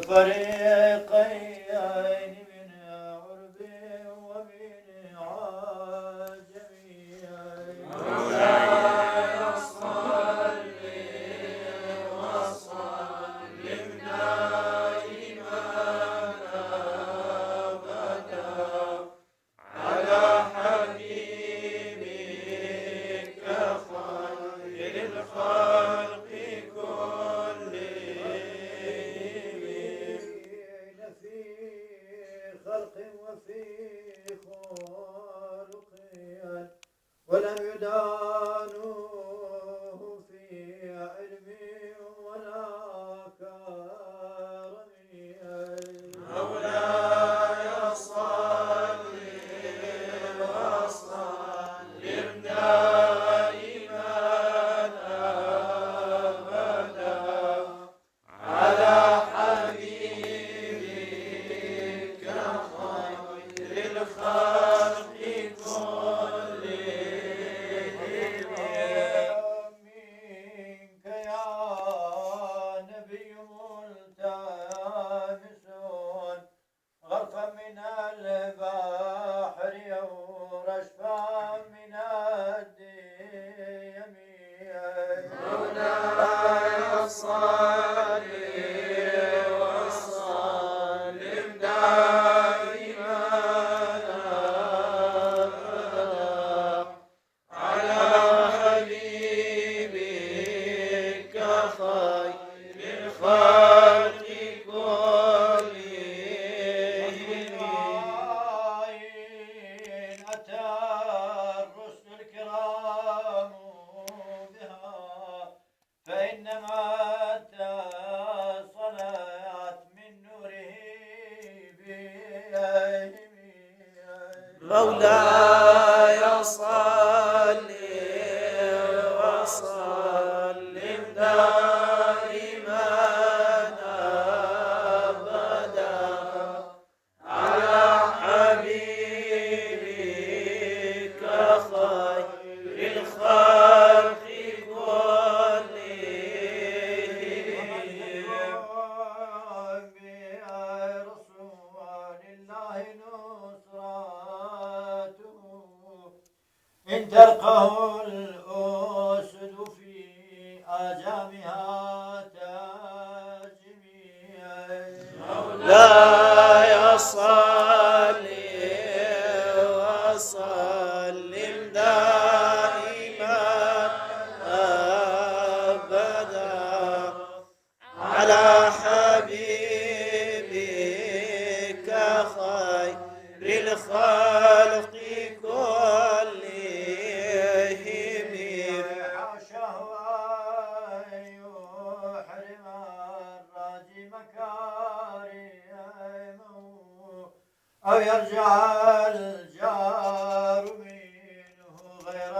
الفريقين من عرب ومن عجم مولاي صل وسلم دائما أبدا على حبيبك خير الخلق في خلق وفي خلق ولم يدانوه في علم ولا كرم مولاي صل وسلم دائما أبدا على حبيبك خير الخلق منك يا نبي ملتمسون غرفا من البحر أو رشفا من الديم مولاي صل وسلم دائما أبدا على حبيبك خير الخلق كلهم أتى الرسل الكرام بها فإنما اتصلت من نوره بهم مولاي صل وسلم دائما أبدا على حبيبك خير الخلق كلهم برسول الله نصرته إن تلقه الأسد في آجامها تجمي مولاي صل وسلم دائما أبدا على حبيبك خير الخلق كلهم حاشاه أن يحرم الراجي مكارمه أو يرجع الجار منه غير